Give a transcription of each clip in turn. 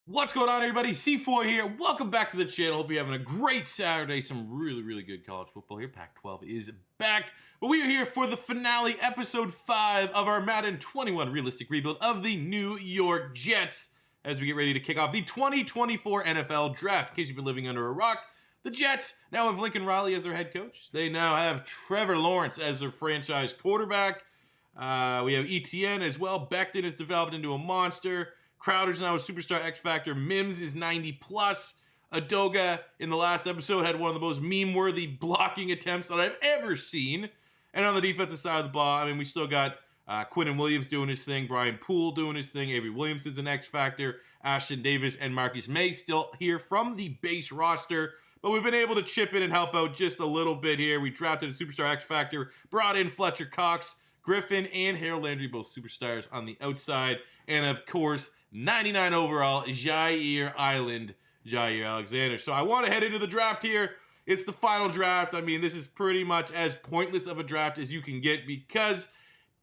What's going on, everybody? C4 here. Welcome back to the channel. Hope you're having a great Saturday. Some really good college football here. Pac-12 is back. But we are here for the finale, episode 5 of our Madden 21 realistic rebuild of the New York Jets as we get ready to kick off the 2024 NFL Draft. In case you've been living under a rock, the Jets now have Lincoln Riley as their head coach. They now have Trevor Lawrence as their franchise quarterback. We have ETN as well. Becton has developed into a monster. Crowder's now a superstar X Factor. Mims is 90 plus. Adoga in the last episode had one of the most meme-worthy blocking attempts that I've ever seen. And on the defensive side of the ball, I mean, we still got Quinnen Williams doing his thing, Brian Poole doing his thing, Avery Williamson's an X Factor, Ashton Davis and Marcus May still here from the base roster. But we've been able to chip in and help out just a little bit here. We drafted a superstar X Factor, brought in Fletcher Cox, Griffin, and Harold Landry, both superstars on the outside. And of course, 99 overall, Jair Alexander. So I want to head into the draft here. It's the final draft. I mean, this is pretty much as pointless of a draft as you can get because it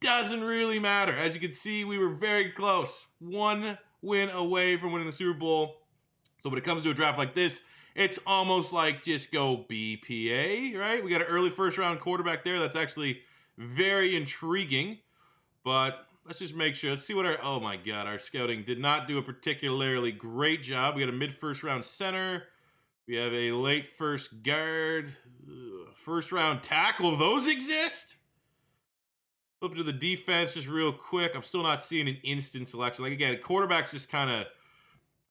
doesn't really matter. As you can see, we were very close. One win away from winning the Super Bowl. So when it comes to a draft like this, it's almost like just go BPA, right? We got an early first round quarterback there. That's actually very intriguing. But let's just make sure. Let's see what oh my God, our scouting did not do a particularly great job. We got a mid-first round center. We have a late first guard. First round tackle. Those exist? Flip to the defense just real quick. I'm still not seeing an instant selection. Like, again, quarterback's just kind of,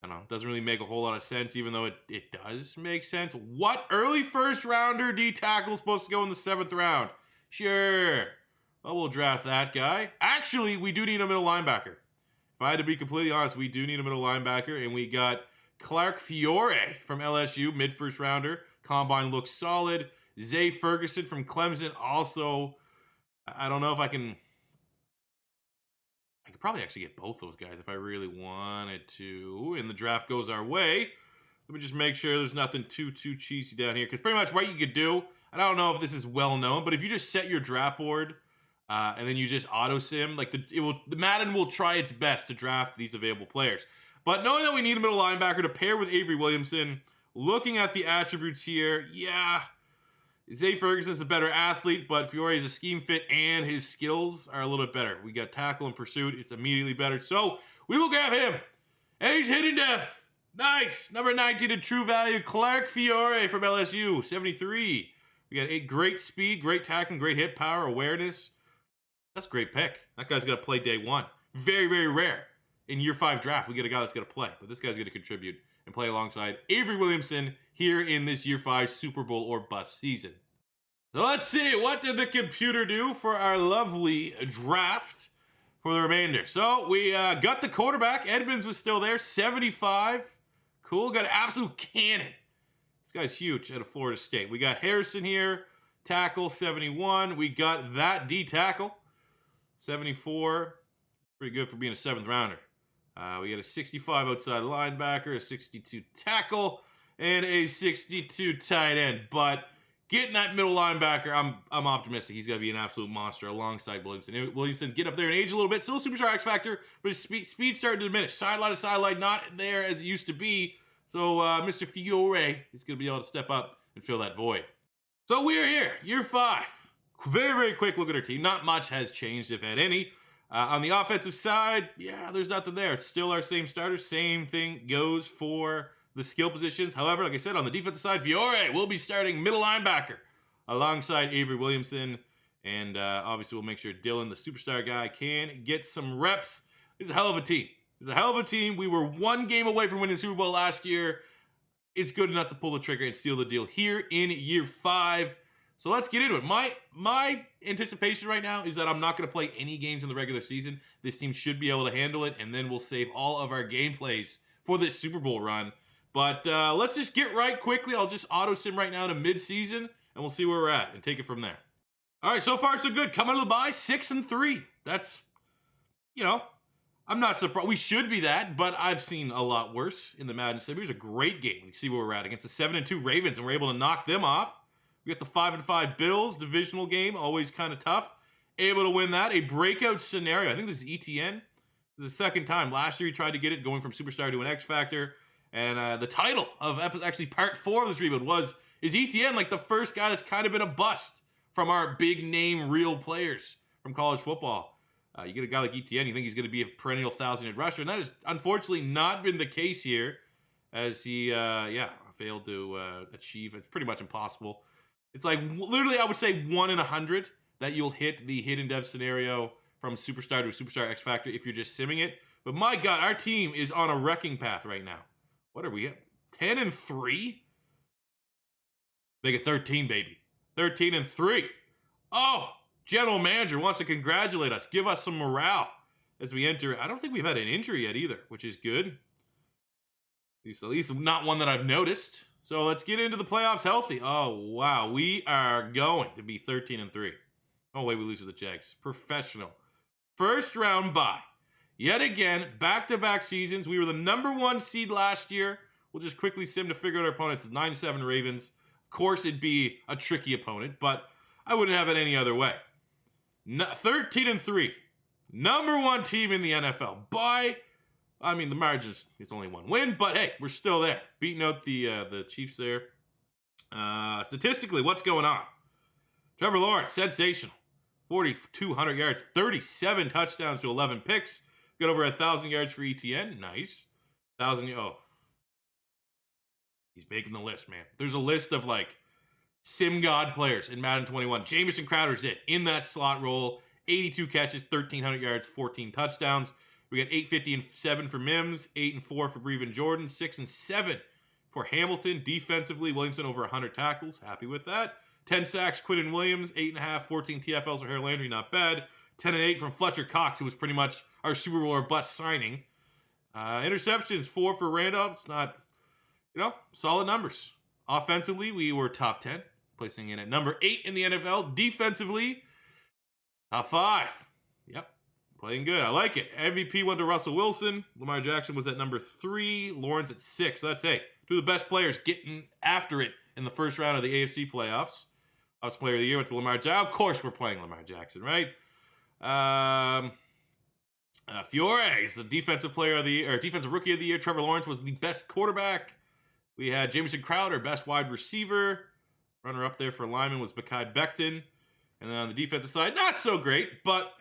I don't know, doesn't really make a whole lot of sense, even though it does make sense. What early first rounder D tackle supposed to go in the 7th round? Sure. Well, we'll draft that guy. Actually, we do need a middle linebacker. If I had to be completely honest, we do need a middle linebacker, and we got Clark Fiore from LSU, mid-first rounder. Combine looks solid. Zay Ferguson from Clemson also. I don't know if I could probably actually get both those guys if I really wanted to, and the draft goes our way. Let me just make sure there's nothing too cheesy down here, because pretty much what you could do, and I don't know if this is well known, but if you just set your draft board and then you just auto sim, like the Madden will try its best to draft these available players. But knowing that we need a middle linebacker to pair with Avery Williamson, looking at the attributes here, yeah, Zay Ferguson's a better athlete, but Fiore is a scheme fit and his skills are a little bit better. We got tackle and pursuit. It's immediately better. So we will grab him. And he's hitting death. Nice. Number 19 in true value, Clark Fiore from LSU, 73. We got great speed, great tackling, great hit power, awareness. That's a great pick. That guy's going to play day one. Very rare. In year 5 draft, we get a guy that's going to play. But this guy's going to contribute and play alongside Avery Williamson here in this year 5 Super Bowl or bust season. So let's see. What did the computer do for our lovely draft for the remainder? So we got the quarterback. Edmonds was still there. 75. Cool. Got an absolute cannon. This guy's huge out of Florida State. We got Harrison here. Tackle, 71. We got that D tackle. 74. Pretty good for being a 7th rounder. We got a 65 outside linebacker, a 62 tackle, and a 62 tight end. But getting that middle linebacker, I'm optimistic. He's going to be an absolute monster alongside Williamson. Williamson get up there in age a little bit. Still a superstar X Factor, but his speed starting to diminish. Sideline to sideline, not there as it used to be. So Mr. Fiore is going to be able to step up and fill that void. So we're here, year 5. Very quick look at our team. Not much has changed, if at any. On the offensive side, yeah, there's nothing there. It's still our same starters. Same thing goes for the skill positions. However, like I said, on the defensive side, Fiore will be starting middle linebacker alongside Avery Williamson. And obviously, we'll make sure Dylan, the superstar guy, can get some reps. It's a hell of a team. It's a hell of a team. We were 1 game away from winning the Super Bowl last year. It's good enough to pull the trigger and seal the deal here in year 5. So let's get into it. My anticipation right now is that I'm not going to play any games in the regular season. This team should be able to handle it, and then we'll save all of our gameplays for this Super Bowl run. But let's just get right quickly. I'll just auto sim right now to mid-season, and we'll see where we're at and take it from there. All right, so far so good. Coming to the bye, 6-3. That's, I'm not surprised. We should be that, but I've seen a lot worse in the Madden Sim. Here's a great game. You see where we're at against the 7-2 Ravens, and we're able to knock them off. We got the 5-5 Bills, divisional game, always kind of tough. Able to win that. A breakout scenario. I think this is ETN. This is the second time. Last year he tried to get it going from Superstar to an X Factor. And the title of actually part 4 of this rebuild is ETN like the first guy that's kind of been a bust from our big name real players from college football. You get a guy like ETN, you think he's going to be a perennial 1,000-yard rusher, and that has unfortunately not been the case here, as he, failed to achieve. It's pretty much impossible. It's like literally, I would say 1 in 100 that you'll hit the hidden dev scenario from Superstar to a Superstar X Factor if you're just simming it. But my God, our team is on a wrecking path right now. What are we at? 10-3? Make it 13, baby. 13-3. Oh, general manager wants to congratulate us. Give us some morale as we enter. I don't think we've had an injury yet either, which is good. At least not one that I've noticed. So let's get into the playoffs healthy. Oh, wow. We are going to be 13-3. No way we lose to the Jags. Professional. First round bye. Yet again, back-to-back seasons. We were the #1 seed last year. We'll just quickly sim to figure out our opponents. 9-7 Ravens. Of course, it'd be a tricky opponent, but I wouldn't have it any other way. 13-3. #1 team in the NFL. The margins, it's only 1 win, but hey, we're still there. Beating out the Chiefs there. Statistically, what's going on? Trevor Lawrence, sensational. 4,200 yards, 37 touchdowns to 11 picks. Got over 1,000 yards for ETN. Nice. 1,000. Oh. He's making the list, man. There's a list of like sim god players in Madden 21. Jamison Crowder's it. In that slot role. 82 catches, 1,300 yards, 14 touchdowns. We got 850 and 7 for Mims, 8 and 4 for Breven Jordan, 6 and 7 for Hamilton. Defensively, Williamson over 100 tackles. Happy with that. 10 sacks, Quinton Williams, 8.5, 14 TFLs for Harold Landry, not bad. 10 and 8 from Fletcher Cox, who was pretty much our Super Bowl or bust signing. Interceptions, 4 for Randolph. It's not, solid numbers. Offensively, we were top 10, placing in at number 8 in the NFL. Defensively, top 5. Yep, playing good. I like it. MVP went to Russell Wilson. Lamar Jackson was at number 3. Lawrence at 6. That's, hey, 2 of the best players getting after it in the first round of the AFC playoffs. Offensive Player of the Year went to Lamar Jackson. Of course, we're playing Lamar Jackson, right? Fiore is the Defensive Player of the Year, or Defensive Rookie of the Year. Trevor Lawrence was the best quarterback. We had Jamison Crowder, best wide receiver. Runner up there for lineman was Mekhi Becton. And then on the defensive side, not so great, but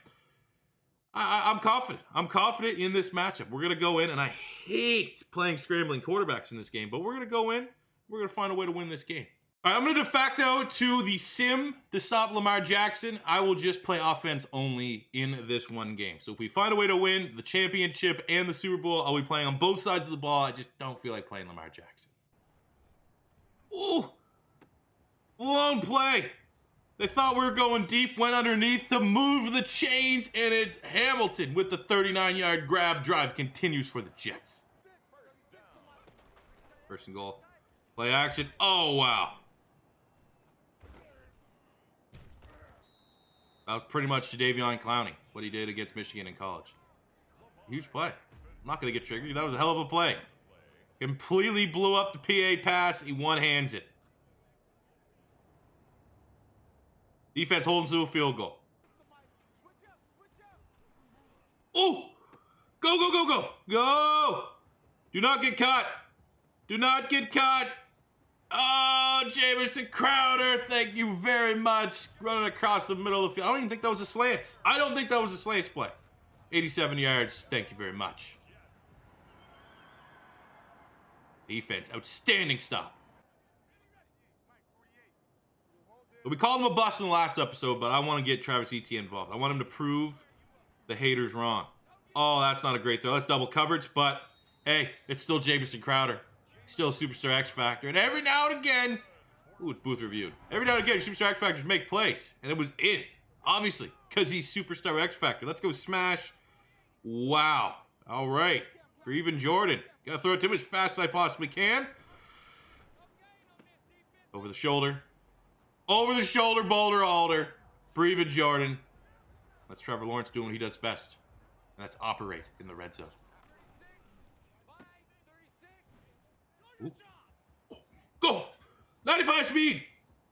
I'm confident. I'm confident in this matchup. We're going to go in, and I hate playing scrambling quarterbacks in this game, but we're going to go in. We're going to find a way to win this game. All right, I'm going to de facto to the sim to stop Lamar Jackson. I will just play offense only in this one game. So if we find a way to win the championship and the Super Bowl, I'll be playing on both sides of the ball. I just don't feel like playing Lamar Jackson. Ooh. Lone play. They thought we were going deep, went underneath to move the chains, and it's Hamilton with the 39-yard grab drive. Continues for the Jets. First and goal. Play action. Oh, wow. That was pretty much Jadeveon Clowney, what he did against Michigan in college. Huge play. I'm not going to get triggered. That was a hell of a play. Completely blew up the PA pass. He one-hands it. Defense holds to a field goal. Oh! Go, go, go, go! Go! Do not get caught. Do not get caught. Oh, Jamison Crowder, thank you very much. Running across the middle of the field. I don't even think that was a slants. I don't think that was a slants play. 87 yards. Thank you very much. Defense, outstanding stop. We called him a bust in the last episode, but I want to get Travis Etienne involved. I want him to prove the haters wrong. Oh, that's not a great throw. That's double coverage, but hey, it's still Jamison Crowder. Still a Superstar X Factor. And every now and again, ooh, it's booth reviewed. Every now and again, Superstar X Factors make plays. And it was in, obviously, because he's Superstar X Factor. Let's go smash. Wow. All right. Breven Jordan. Got to throw it to him as fast as I possibly can. Over the shoulder. Over the shoulder, Boulder Alder. Breven Jordan. That's Trevor Lawrence doing what he does best. And that's operate in the red zone. Ooh. Oh, go! 95 speed!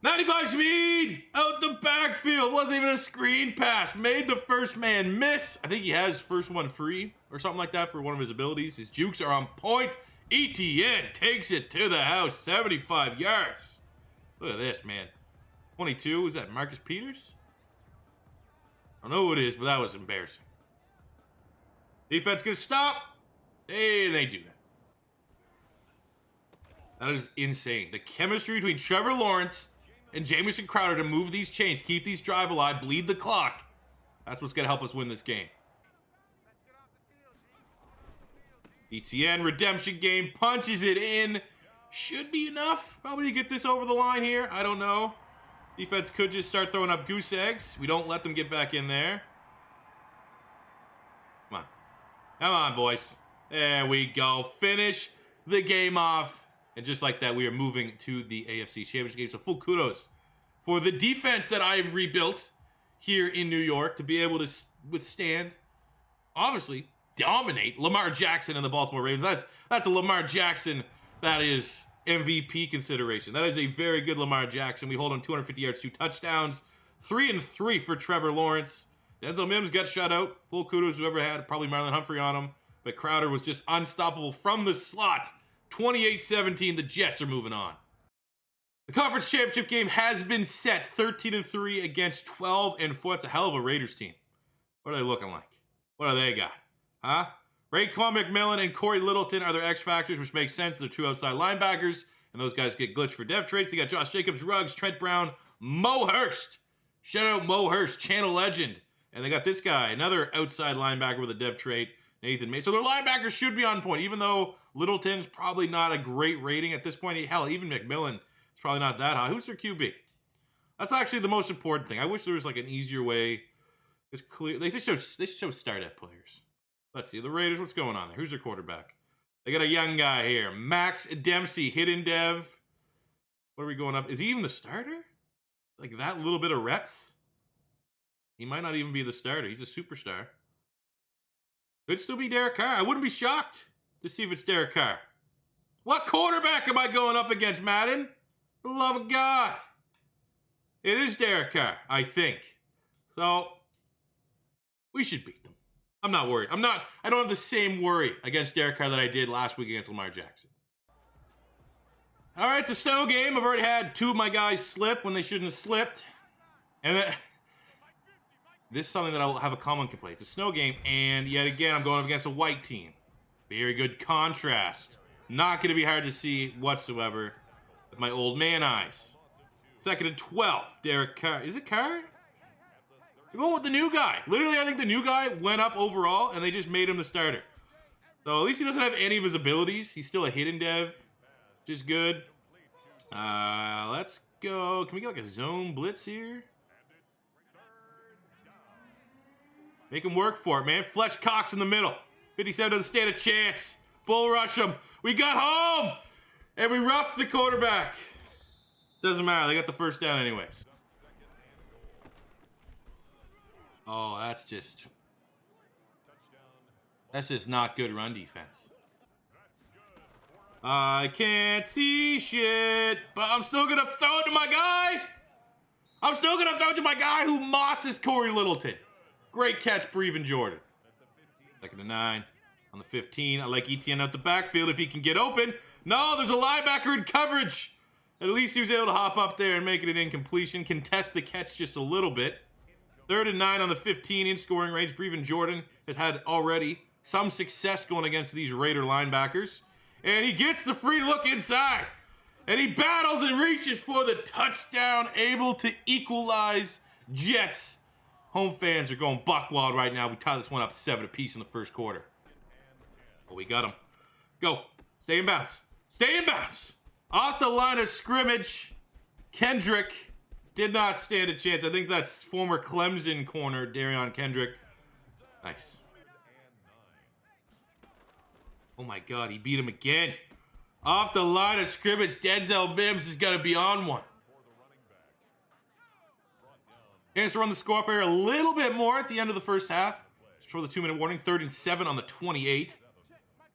95 speed out the backfield. Wasn't even a screen pass. Made the first man miss. I think he has first one free or something like that for one of his abilities. His jukes are on point. ETN takes it to the house. 75 yards. Look at this, man. 22. Is that Marcus Peters? I don't know who it is, but that was embarrassing. Defense gonna stop. Hey, they do that. That is insane. The chemistry between Trevor Lawrence and Jamison Crowder to move these chains, keep these drive alive, bleed the clock. That's what's going to help us win this game. ETN redemption game, punches it in. Should be enough probably to get this over the line here. I don't know. Defense could just start throwing up goose eggs. We don't let them get back in there. Come on. Come on, boys. There we go. Finish the game off. And just like that, we are moving to the AFC Championship game. So full kudos for the defense that I've rebuilt here in New York to be able to withstand, obviously, dominate Lamar Jackson and the Baltimore Ravens. That's a Lamar Jackson that is MVP consideration. That is a very good Lamar Jackson. We hold him 250 yards, 2 touchdowns, 3 and 3 for Trevor Lawrence. Denzel Mims got shut out. Full kudos whoever had probably Marlon Humphrey on him. But Crowder was just unstoppable from the slot. 28-17, the Jets are moving on. The conference championship game has been set 13-3 against 12-4. It's a hell of a Raiders team. What are they looking like? What do they got? Huh? Raekwon McMillan and Corey Littleton are their X factors, which makes sense. They're 2 outside linebackers, and those guys get glitched for depth trades. They got Josh Jacobs, Ruggs, Trent Brown, Mo Hurst. Shout out Mo Hurst, channel legend. And they got this guy, another outside linebacker with a depth trade, Nathan May. So their linebackers should be on point, even though Littleton's probably not a great rating at this point. Hell, even McMillan is probably not that high. Who's their QB? That's actually the most important thing. I wish there was like an easier way. It's clear. They should show start at players. Let's see. The Raiders, what's going on there? Who's their quarterback? They got a young guy here. Max Dempsey, hidden dev. What are we going up? Is he even the starter? Like that little bit of reps? He might not even be the starter. He's a superstar. Could still be Derek Carr. I wouldn't be shocked to see if it's Derek Carr. What quarterback am I going up against, Madden? For the love of God. It is Derek Carr, I think. So, we should beat them. I'm not worried. I don't have the same worry against Derek Carr that I did last week against Lamar Jackson. All right, it's a snow game. I've already had 2 of my guys slip when they shouldn't have slipped. And this is something that I'll have a common complaint. It's a snow game, and yet again, I'm going up against a white team. Very good contrast. Not going to be hard to see whatsoever with my old man eyes. 2nd and 12. Derek Carr. Is it Carr? You're going with the new guy. Literally, I think the new guy went up overall, and they just made him the starter. So at least he doesn't have any of his abilities. He's still a hidden dev, which is good. Let's go. Can we get like a zone blitz here? Make him work for it, man. Fletch Cox in the middle. 57 doesn't stand a chance. Bull rush him. We got home! And we roughed the quarterback. Doesn't matter. They got the first down anyways. Oh, that's just not good run defense. I can't see shit, but I'm still going to throw it to my guy. I'm still going to throw it to my guy who mosses Corey Littleton. Great catch, Breven Jordan. 2nd and 9 on the 15. I like ETN out the backfield if he can get open. No, there's a linebacker in coverage. At least he was able to hop up there and make it an incompletion. Contest the catch just a little bit. 3rd and 9 on the 15 in scoring range. Breven Jordan has had already some success going against these Raider linebackers. And he gets the free look inside. And he battles and reaches for the touchdown, able to equalize. Jets. Home fans are going buck wild right now. We tie this one up 7 apiece in the first quarter. Oh, we got him. Go. Stay in bounds. Stay in bounds. Off the line of scrimmage. Kendrick did not stand a chance. I think that's former Clemson corner, Darion Kendrick. Nice. Oh my God, he beat him again. Off the line of scrimmage, Denzel Mims is going to be on one. Chance to run the score up here a little bit more at the end of the first half. Just for the 2-minute warning. 3rd and 7 on the 28.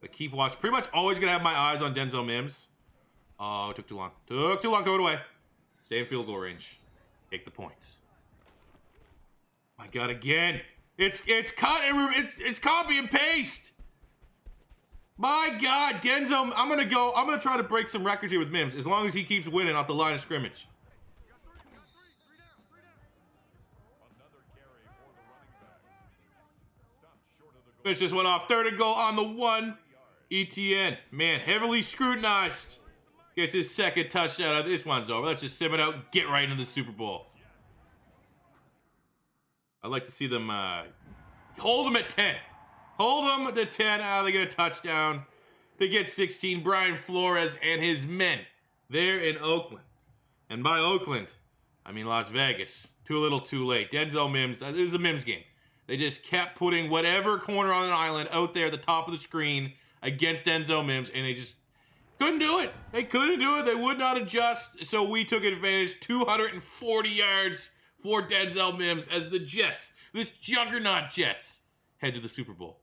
But keep watch. Pretty much always going to have my eyes on Denzel Mims. Oh, it took too long. Took too long. Throw it away. Stay in field goal range. Take the points. My God, again. It's cut and it's copy and paste. My God, Denzel, I'm gonna try to break some records here with Mims as long as he keeps winning off the line of scrimmage. Finish this one off. 3rd and goal on the 1. ETN, man, heavily scrutinized. Gets his 2nd touchdown. This one's over. Let's just sim it out and get right into the Super Bowl. I'd like to see them hold them at 10. Hold them at the 10. They get a touchdown. They get 16. Brian Flores and his men there in Oakland. And by Oakland, I mean Las Vegas. Too little, too late. Denzel Mims. It was a Mims game. They just kept putting whatever corner on an island out there at the top of the screen against Denzel Mims, and they just couldn't do it. They couldn't do it. They would not adjust, so we took advantage. 240 yards for Denzel Mims as the Jets, this juggernaut Jets, head to the Super Bowl.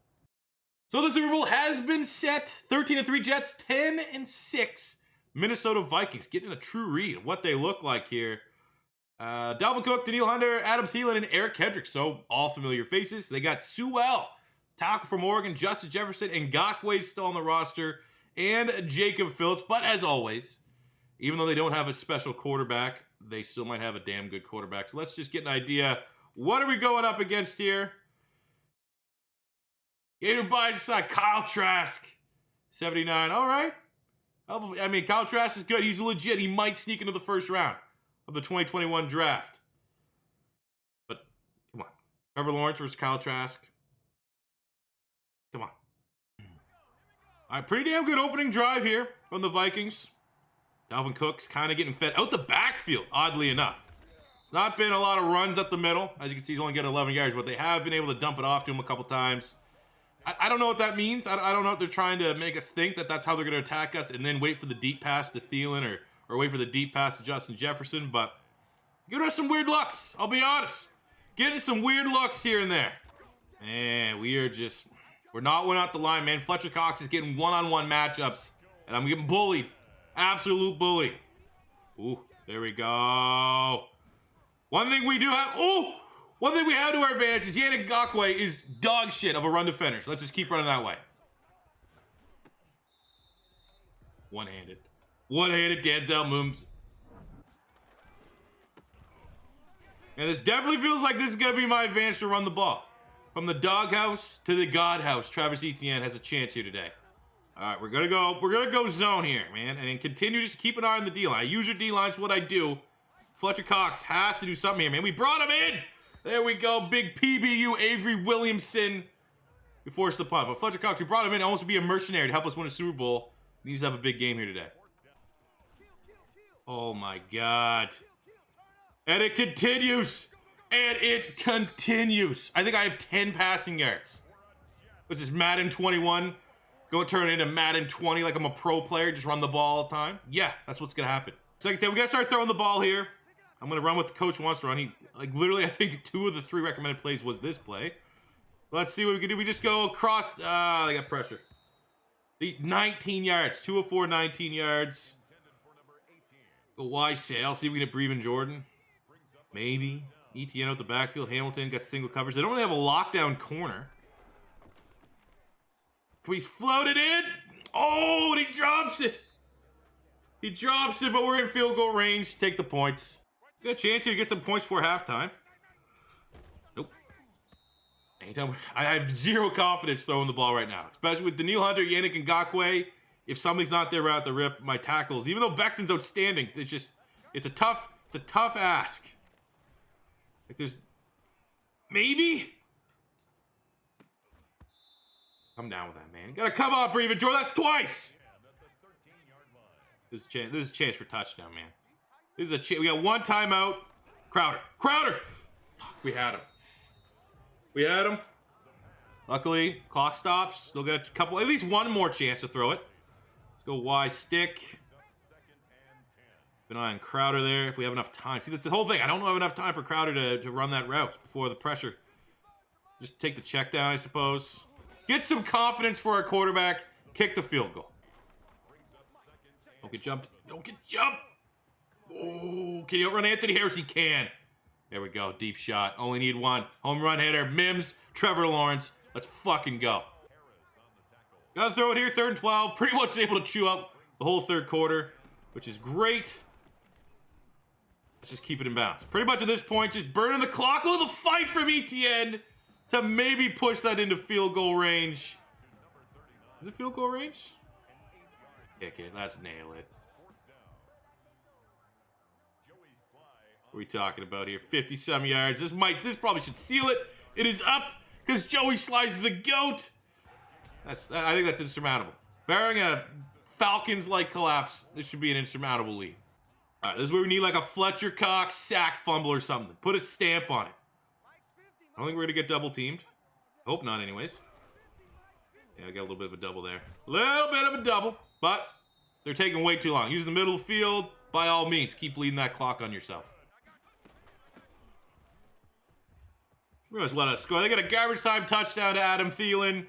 So the Super Bowl has been set. 13-3 Jets, 10-6 Minnesota Vikings. Getting a true read of what they look like here. Dalvin Cook, Danielle Hunter, Adam Thielen, and Eric Kendricks. So all familiar faces. They got Sewell, tackle from Oregon, Justin Jefferson, and Ngakoue still on the roster, and Jacob Phillips. But as always, even though they don't have a special quarterback, they still might have a damn good quarterback. So let's just get an idea. What are we going up against here? Gator buys aside Kyle Trask, 79. All right. I mean, Kyle Trask is good. He's legit. He might sneak into the first round of the 2021 draft. But come on. Trevor Lawrence versus Kyle Trask. Come on. All right, pretty damn good opening drive here from the Vikings. Dalvin Cook's kind of getting fed out the backfield, oddly enough. It's not been a lot of runs up the middle. As you can see, he's only getting 11 yards, but they have been able to dump it off to him a couple times. I don't know what that means. I don't know if they're trying to make us think that that's how they're going to attack us and then wait for the deep pass to Thielen or wait for the deep pass to Justin Jefferson, but giving us some weird looks, I'll be honest. Getting some weird looks here and there. And we're not winning out the line, man. Fletcher Cox is getting one-on-one matchups, and I'm getting bullied. Absolute bully. Ooh, there we go. One thing we have to our advantage is Yannick Ngakoue is dog shit of a run defender. So let's just keep running that way. One-handed Denzel Mims. And this definitely feels like this is going to be my advantage to run the ball. From the doghouse to the God house, Travis Etienne has a chance here today. All right, we're gonna go zone here, man, and continue just keep an eye on the D-line. I use your D-line's what I do. Fletcher Cox has to do something here, man. We brought him in. There we go, big PBU Avery Williamson. We forced the punt, but Fletcher Cox, we brought him in almost to be a mercenary to help us win a Super Bowl. He needs to have a big game here today. Oh my God. And it continues. And it continues. I think I have 10 passing yards. This is Madden 21. Go turn it into Madden 20 like I'm a pro player. Just run the ball all the time. Yeah, that's what's going to happen. Second time, we got to start throwing the ball here. I'm going to run what the coach wants to run. He, literally, I think 2 of the 3 recommended plays was this play. Let's see what we can do. We just go across. They got pressure. The 19 yards. 2 of 4, 19 yards. Go wide sail. See if we can get Breven Jordan. Maybe. ETN out the backfield. Hamilton got single coverage. They don't really have a lockdown corner. He's floated in. Oh, and he drops it. He drops it, but we're in field goal range. Take the points. Got a chance here to get some points before halftime. Nope. Anytime. I have 0 confidence throwing the ball right now, especially with Danielle Hunter, Yannick Ngakoue. If somebody's not there right at the rip, my tackles, even though Becton's outstanding, it's a tough ask. Like there's maybe. Come down with that, man. Gotta come on, Breven Jordan. That's twice. This is a chance for touchdown, man. This is a chance. We got 1 timeout. Crowder. Fuck, we had him. Luckily, clock stops. Still got a couple, at least 1 more chance to throw it. Let's go Y stick. Keep an eye on Crowder there if we have enough time. See, that's the whole thing. I don't have enough time for Crowder to run that route before the pressure. Just take the check down, I suppose. Get some confidence for our quarterback. Kick the field goal. Don't get jumped. Oh, can you outrun Anthony Harris? He can. There we go. Deep shot. Only need one. Home run hitter. Mims. Trevor Lawrence. Let's fucking go. Gotta throw it here. 3rd and 12. Pretty much able to chew up the whole 3rd quarter, which is great. Let's just keep it in bounds. Pretty much at this point, just burning the clock. Oh, the fight from Etienne to maybe push that into field goal range. Is it field goal range? Kick it. Let's nail it. What are we talking about here? 50-some yards. This probably should seal it. It is up because Joey Sly's the GOAT. I think that's insurmountable. Barring a Falcons-like collapse, this should be an insurmountable lead. All right, this is where we need like a Fletcher Cox sack fumble or something. Put a stamp on it. I don't think we're going to get double teamed. Hope not anyways. Yeah, I got a little bit of a double there. Little bit of a double, but they're taking way too long. Use the middle of the field. By all means, keep bleeding that clock on yourself. Just let us score. They got a garbage time touchdown to Adam Thielen.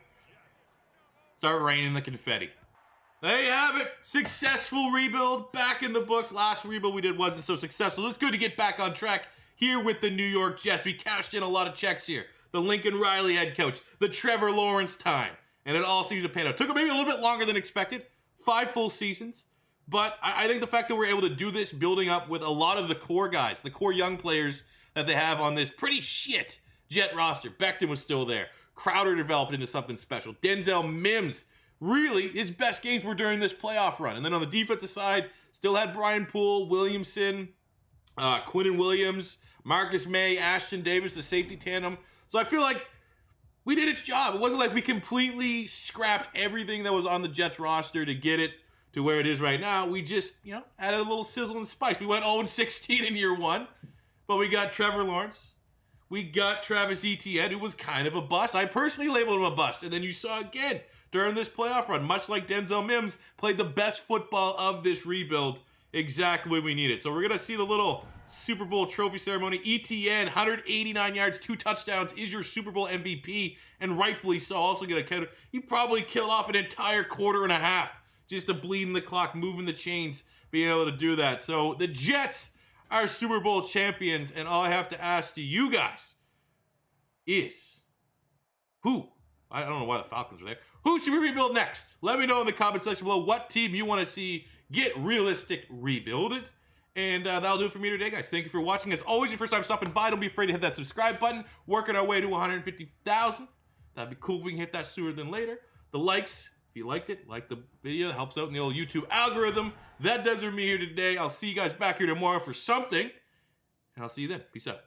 Start raining the confetti. There you have it. Successful rebuild. Back in the books. Last rebuild we did wasn't so successful. It's good to get back on track here with the New York Jets. We cashed in a lot of checks here. The Lincoln Riley head coach. The Trevor Lawrence time. And it all seems to pan out. Took maybe a little bit longer than expected. 5 full seasons. But I think the fact that we're able to do this building up with a lot of the core guys, the core young players that they have on this pretty shit Jet roster. Becton was still there. Crowder developed into something special. Denzel Mims, really, his best games were during this playoff run. And then on the defensive side, still had Brian Poole, Williamson, Quinnen Williams, Marcus May, Ashton Davis, the safety tandem. So I feel like we did its job. It wasn't like we completely scrapped everything that was on the Jets roster to get it to where it is right now. We just, added a little sizzle and spice. We went 0-16 in year 1, but we got Trevor Lawrence. We got Travis Etienne, who was kind of a bust. I personally labeled him a bust. And then you saw again during this playoff run, much like Denzel Mims, played the best football of this rebuild. Exactly what we needed. So we're going to see the little Super Bowl trophy ceremony. Etienne, 189 yards, 2 touchdowns, is your Super Bowl MVP. And rightfully so. Also going to he probably killed off an entire quarter and a half just to bleed in the clock, moving the chains, being able to do that. So the Jets are Super Bowl champions, and all I have to ask to you guys is who? I don't know why the Falcons are there. Who should we rebuild next? Let me know in the comment section below what team you want to see get realistic rebuilded. And that'll do it for me today, guys. Thank you for watching. As always, your first time stopping by, don't be afraid to hit that subscribe button. Working our way to 150,000. That'd be cool if we can hit that sooner than later. The likes, if you liked it, like the video. It helps out in the old YouTube algorithm. That does it for me here today. I'll see you guys back here tomorrow for something. And I'll see you then. Peace out.